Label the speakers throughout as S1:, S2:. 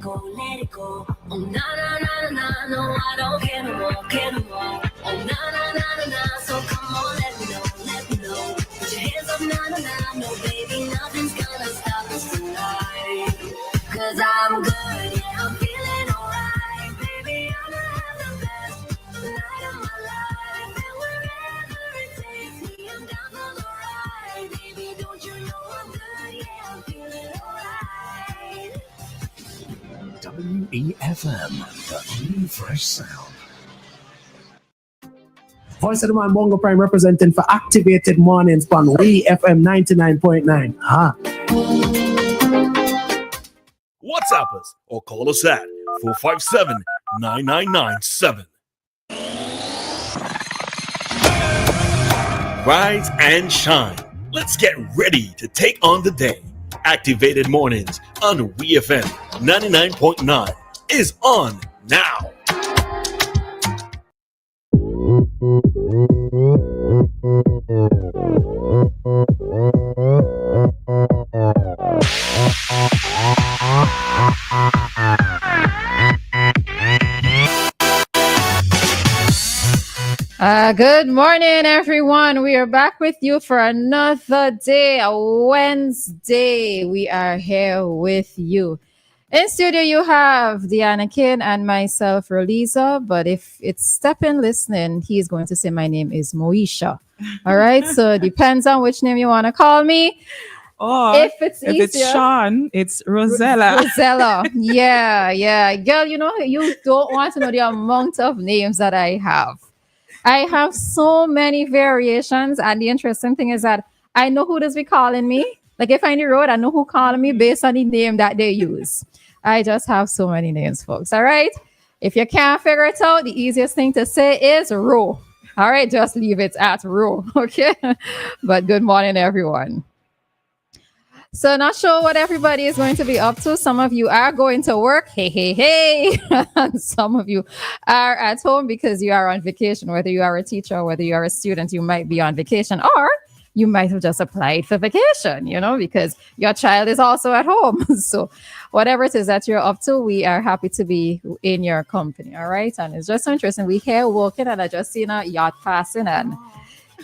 S1: let it go. Oh, na na na na na, no, I don't care no more, care no more. Oh, na na na na na, so come on, let me know. Put your hands up, na na na, no, baby, nothing's gonna stop us tonight. 'Cause I'm good, yeah, I'm feeling alright, baby, I'm gonna have the best night of my life, and wherever it takes me, I'm down for the ride, baby, don't you know I'm good, yeah, I'm feeling alright.
S2: WEFM, the new fresh sound.
S3: Voice of the Man Bongo Prime representing for Activated Mornings on WEFM 99.9.
S2: WhatsApp us or call us at 457-9997. Rise and shine. Let's get ready to take on the day. Activated Mornings on WEFM 99.9 is on now.
S4: Good morning, everyone. We are back with you for another day, a Wednesday. We are here with you. In studio, you have Dianna, Cain, and myself, Roleza. But if it's Stephen listening, he's going to say my name is Moesha. All right. So it depends on which name you want to call me.
S5: Or
S4: if it's
S5: Sean, it's Rosella.
S4: Rosella. Yeah. Girl, you know, you don't want to know the amount of names that I have. I have so many variations. And the interesting thing is that I know who does be calling me. Like if I'm in the road, I know who calling me based on the name that they use. I just have so many names, folks. All right. If you can't figure it out, the easiest thing to say is Ro. All right. Just leave it at Ro. Okay. But good morning, everyone. So not sure what everybody is going to be up to. Some of you are going to work. Hey. And some of you are at home because you are on vacation. Whether you are a teacher or whether you are a student, you might be on vacation, or you might have just applied for vacation, you know, because your child is also at home. So whatever it is that you're up to, we are happy to be in your company. All right. And it's just so interesting. We here walking and I just seen a yacht passing, and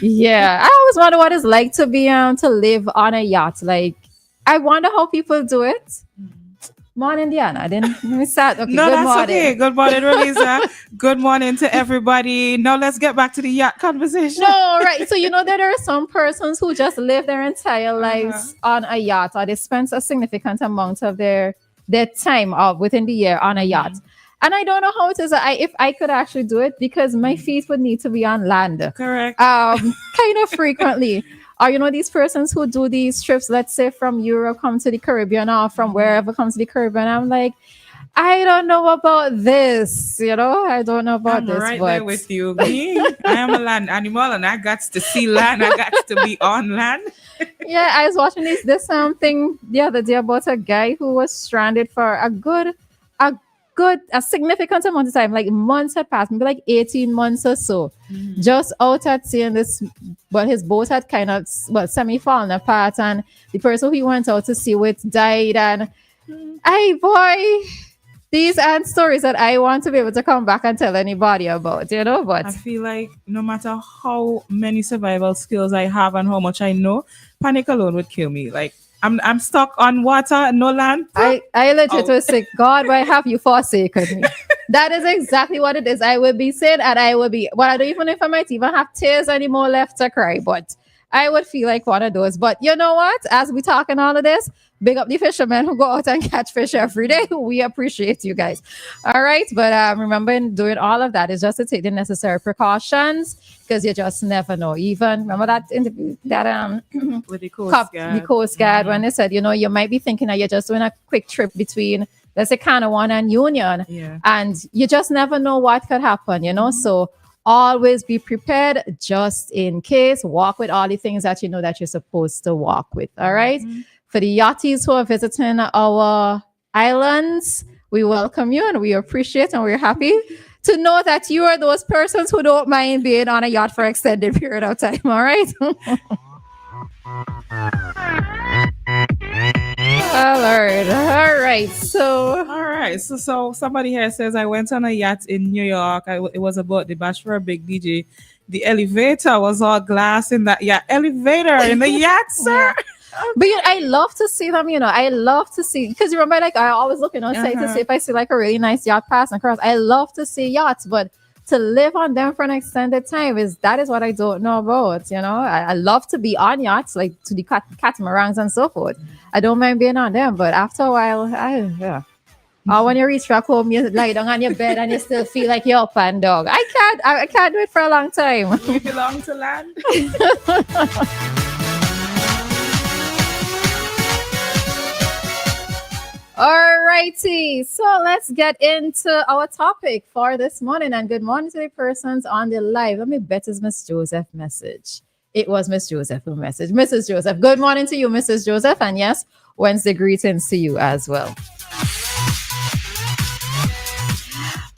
S4: yeah, I always wonder what it's like to be to live on a yacht. Like, I wonder how people do it. Morning, Dianna. I didn't miss that. Okay,
S5: no,
S4: good
S5: that's
S4: morning.
S5: Okay. Good morning, Roleza. Good morning to everybody. Now let's get back to the yacht conversation.
S4: No, right. So you know that there are some persons who just live their entire lives on a yacht, or they spend a significant amount of their time within the year on a yacht. And I don't know how it is that if I could actually do it, because my feet would need to be on land.
S5: Correct.
S4: Kind of frequently. Or, you know, these persons who do these trips, let's say from Europe, come to the Caribbean, or from wherever come to the Caribbean. I'm like, I don't know about this. You know, I don't know about
S5: I'm
S4: this.
S5: right there with you. Me, I am a land animal and I got to see land. I got to be on land.
S4: Yeah, I was watching this thing the other day about a guy who was stranded for a significant amount of time, like months had passed, maybe like 18 months or so, just out at sea. And his boat had kind of semi-fallen apart, and the person who he went out to sea with died. And these aren't stories that I want to be able to come back and tell anybody about, you know. But
S5: I feel like no matter how many survival skills I have and how much I know, panic alone would kill me. Like, I'm stuck on water, no land.
S4: I legit was sick. God, why have you forsaken me? That is exactly what it is. I will be sad, and I will be. Well, I don't even know if I might even have tears anymore left to cry, but I would feel like one of those. But you know what? As we talking all of this, big up the fishermen who go out and catch fish every day. We appreciate you guys. All right. But remember, in doing all of that is just to take the necessary precautions, because you just never know. Even remember that interview that
S5: with the Coast
S4: Guard, when they said, you know, you might be thinking that you're just doing a quick trip between, let's say, Canawan and Union.
S5: Yeah.
S4: And you just never know what could happen, you know. So always be prepared just in case. Walk with all the things that you know that you're supposed to walk with. All right. For the yachties who are visiting our islands, we welcome you and we appreciate and we're happy to know that you are those persons who don't mind being on a yacht for extended period of time. All right. All right. So,
S5: all right. right. So somebody here says I went on a yacht in New York. It was about the bash for a big DJ. The elevator was all glass in that elevator in the yacht, sir.
S4: But I love to see them, I love to see, because you remember, like, I always looking outside to see if I see like a really nice yacht passing across. I love to see yachts, but to live on them for an extended time is what I don't know about. I love to be on yachts, like to the catamarans and so forth. I don't mind being on them, but after a while, or when you reach back home, you lie down on your bed and you still feel like you're up and dog. I can't do it for a long time.
S5: We belong to land.
S4: Alrighty, so let's get into our topic for this morning. And good morning to the persons on the live. Let me bet it's Miss Joseph message. It was Miss Joseph who messaged. Mrs. Joseph, good morning to you, Mrs. Joseph. And yes, Wednesday greetings to you as well.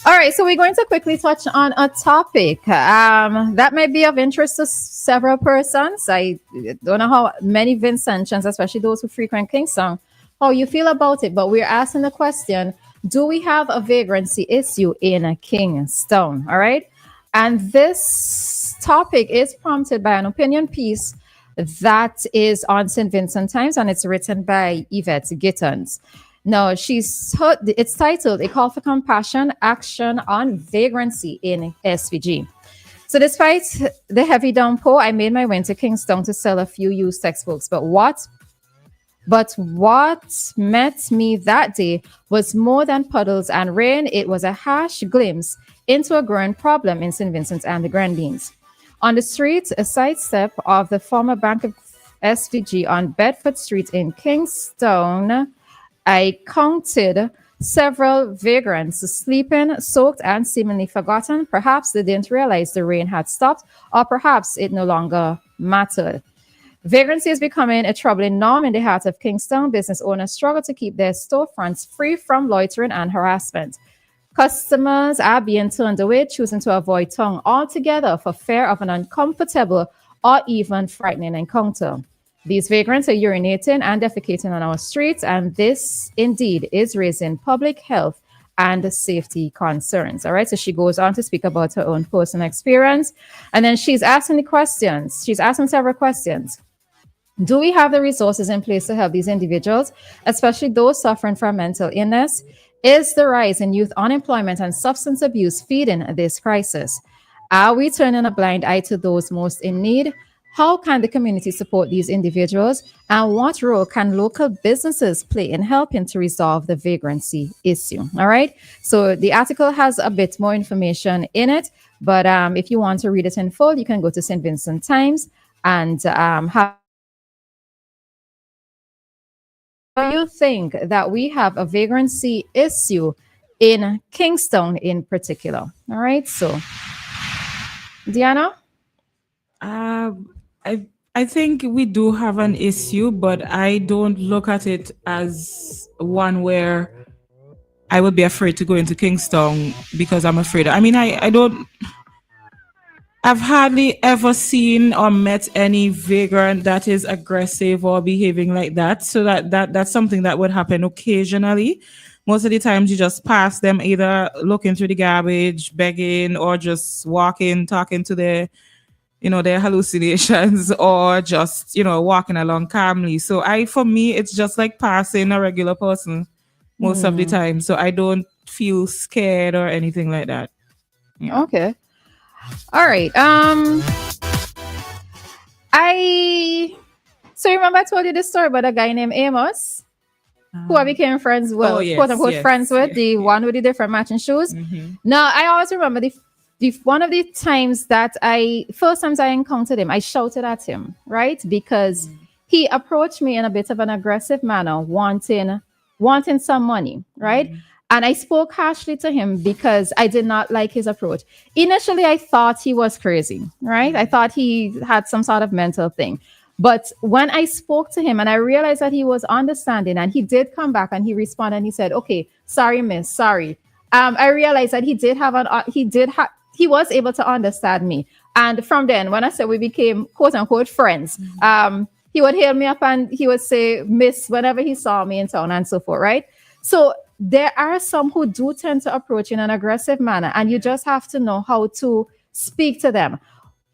S4: All right, so we're going to quickly touch on a topic that might be of interest to several persons. I don't know how many Vincentians, especially those who frequent Kingstown, how you feel about it, but we're asking the question, do we have a vagrancy issue in Kingstown? All right. And this topic is prompted by an opinion piece that is on St. Vincent Times, and it's written by Yvette Gittons. Now, it's titled A Call for Compassion, Action on Vagrancy in SVG. So despite the heavy downpour, I made my way to Kingstown to sell a few used textbooks. But what met me that day was more than puddles and rain. It was a harsh glimpse into a growing problem in St. Vincent and the Grenadines. On the street, a sidestep of the former Bank of SVG on Bedford Street in Kingstown, I counted several vagrants sleeping, soaked, and seemingly forgotten. Perhaps they didn't realize the rain had stopped, or perhaps it no longer mattered. Vagrancy is becoming a troubling norm in the heart of Kingstown. Business owners struggle to keep their storefronts free from loitering and harassment. Customers are being turned away, choosing to avoid town altogether for fear of an uncomfortable or even frightening encounter. These vagrants are urinating and defecating on our streets, and this indeed is raising public health and safety concerns. All right, so she goes on to speak about her own personal experience, and then she's asking the questions. She's asking several questions. Do we have the resources in place to help these individuals, especially those suffering from mental illness? Is the rise in youth unemployment and substance abuse feeding this crisis? Are we turning a blind eye to those most in need? How can the community support these individuals? And what role can local businesses play in helping to resolve the vagrancy issue? All right. So the article has a bit more information in it, but if you want to read it in full, you can go to St. Vincent Times and have. Do you think that we have a vagrancy issue in Kingstown in particular? All right. So, Dianna?
S5: I think we do have an issue, but I don't look at it as one where I would be afraid to go into Kingstown because I'm afraid. I mean, I've hardly ever seen or met any vagrant that is aggressive or behaving like that. So that's something that would happen occasionally. Most of the times you just pass them either looking through the garbage, begging, or just walking, talking to their hallucinations, or just, walking along calmly. So for me, it's just like passing a regular person most of the time. So I don't feel scared or anything like that.
S4: Yeah. Okay. All right. So remember I told you this story about a guy named Amos, who I became friends with, quote unquote friends with, the one with the different matching shoes. Mm-hmm. Now, I always remember the one of the times that first times I encountered him, I shouted at him, right? Because he approached me in a bit of an aggressive manner, wanting some money, right? And I spoke harshly to him because I did not like his approach. Initially, I thought he was crazy, right? I thought he had some sort of mental thing. But when I spoke to him and I realized that he was understanding, and he did come back and he responded and he said, "Okay, sorry, miss, sorry." I realized that he was able to understand me. And from then, when I said we became quote unquote friends, he would hail me up and he would say, "Miss," whenever he saw me in town and so forth, right? So there are some who do tend to approach in an aggressive manner, and you just have to know how to speak to them.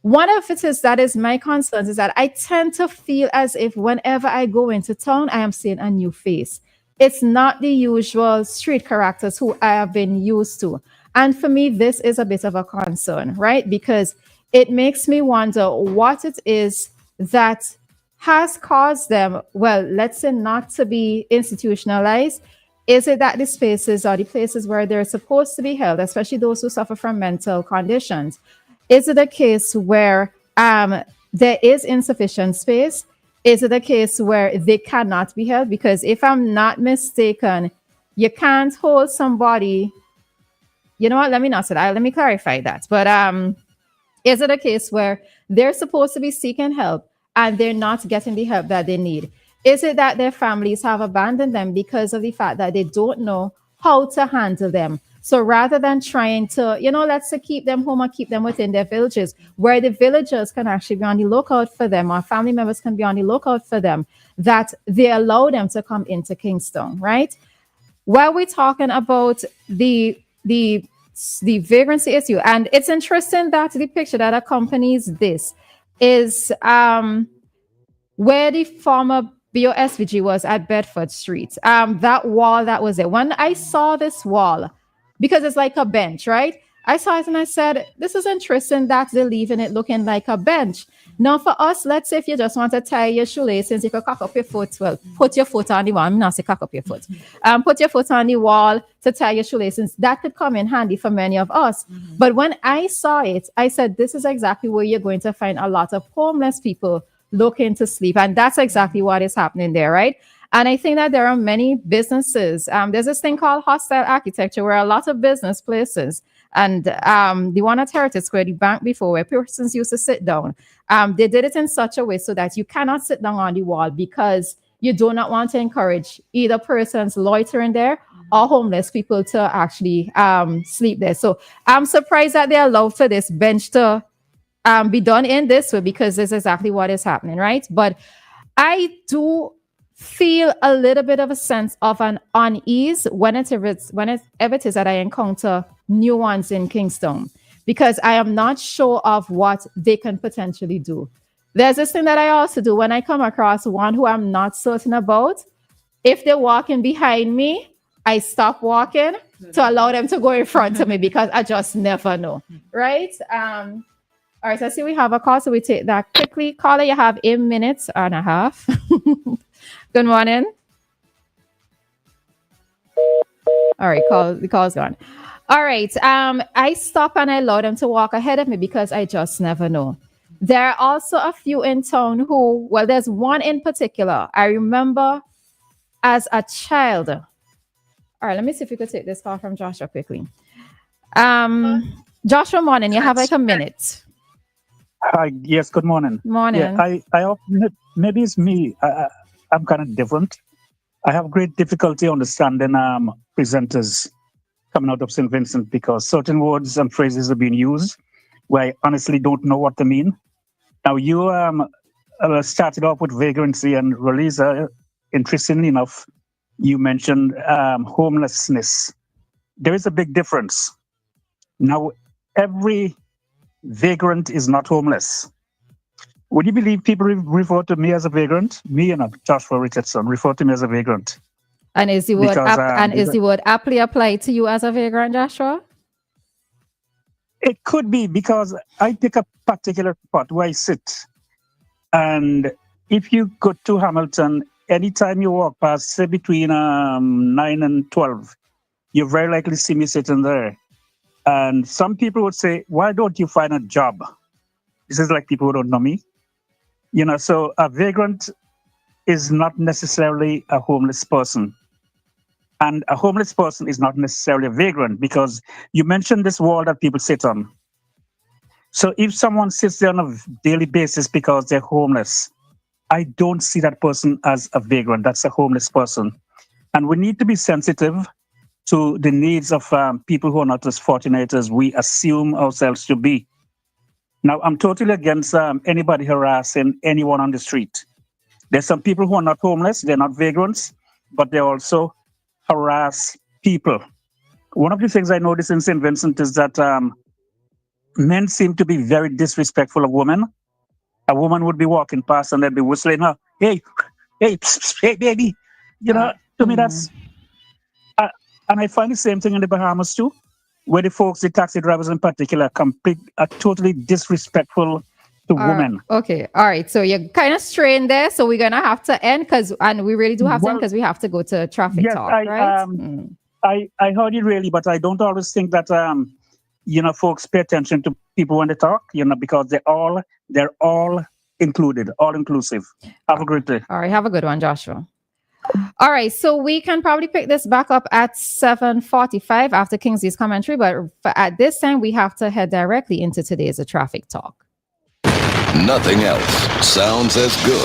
S4: One of it is that is my concerns is that I tend to feel as if whenever I go into town, I am seeing a new face. It's not the usual street characters who I have been used to. And for me, this is a bit of a concern, right? Because it makes me wonder what it is that has caused them, well, let's say not to be institutionalized. Is it that the spaces are the places where they're supposed to be held, especially those who suffer from mental conditions? Is it a case where there is insufficient space? Is it a case where they cannot be held? Because if I'm not mistaken, you can't hold somebody. You know what? Let me not say that. Let me clarify that. But is it a case where they're supposed to be seeking help and they're not getting the help that they need? Is it that their families have abandoned them because of the fact that they don't know how to handle them? So rather than trying to, let's say keep them home or keep them within their villages, where the villagers can actually be on the lookout for them, or family members can be on the lookout for them, that they allow them to come into Kingstown, right? While we're talking about the vagrancy issue, and it's interesting that the picture that accompanies this is where the former BOSVG was at Bedford Street. That wall that was there. When I saw this wall, because it's like a bench, right? I saw it and I said, this is interesting that they're leaving it looking like a bench. Now for us, let's say if you just want to tie your shoelaces, you can cock up your foot. Well, put your foot on the wall. I'm not saying cock up your foot. Put your foot on the wall to tie your shoelaces. That could come in handy for many of us. Mm-hmm. But when I saw it, I said, this is exactly where you're going to find a lot of homeless people looking to sleep. And that's exactly what is happening there, right? And I think that there are many businesses. There's this thing called hostile architecture where a lot of business places, and the one at Heritage Square, the bank before, where persons used to sit down, they did it in such a way so that you cannot sit down on the wall because you do not want to encourage either persons loitering there or homeless people to actually sleep there. So I'm surprised that they allowed for this bench to be done in this way, because this is exactly what is happening, right? But I do feel a little bit of a sense of an unease whenever it is that I encounter new ones in Kingstown, because I am not sure of what they can potentially do. There's this thing that I also do when I come across one who I'm not certain about. If they're walking behind me, I stop walking to allow them to go in front of me, because I just never know, right? All right, so I see we have a call, so we take that quickly. Caller, you have 1.5 minutes. Good morning. All right, the call's gone. All right, I stop and I allow them to walk ahead of me because I just never know. There are also a few in town who, well, there's one in particular. I remember as a child. All right, let me see if we could take this call from Joshua quickly. Joshua, morning. You have like a minute.
S6: Hi, yes, good morning.
S4: Morning.
S6: Yeah, I maybe it's me. I'm kind of different. I have great difficulty understanding presenters coming out of St. Vincent, because certain words and phrases are being used where I honestly don't know what they mean. Now, you started off with vagrancy, and Roleza, interestingly enough, you mentioned homelessness. There is a big difference. Now, every vagrant is not homeless. Would you believe people refer to me as a vagrant? Me and Joshua Richardson refer to me as a vagrant.
S4: And is the word aptly applied to you as a vagrant, Joshua?
S6: It could be, because I pick a particular spot where I sit. And if you go to Hamilton, anytime you walk past, say between 9 and 12, you very likely see me sitting there. And some people would say, why don't you find a job? This is like people who don't know me. So a vagrant is not necessarily a homeless person. And a homeless person is not necessarily a vagrant, because you mentioned this wall that people sit on. So if someone sits there on a daily basis because they're homeless, I don't see that person as a vagrant. That's a homeless person. And we need to be sensitive to the needs of people who are not as fortunate as we assume ourselves to be. Now, I'm totally against anybody harassing anyone on the street. There's some people who are not homeless, they're not vagrants, but they also harass people. One of the things I noticed in St. Vincent is that men seem to be very disrespectful of women. A woman would be walking past and they'd be whistling her, hey, hey, psst, psst, hey, baby. To me, that's... and I find the same thing in the Bahamas too, where the taxi drivers in particular, are totally disrespectful to women.
S4: Okay, all right. So you're kind of strained there. So we're gonna have to end and we really do have to end because we have to go to traffic talk, right?
S6: I heard you really, but I don't always think that folks pay attention to people when they talk, because they're all included, all inclusive. Have a great day.
S4: All right, have a good one, Joshua. All right, so we can probably pick this back up at 7:45 after Kingsley's commentary, but at this time we have to head directly into today's traffic talk.
S7: Nothing else sounds as good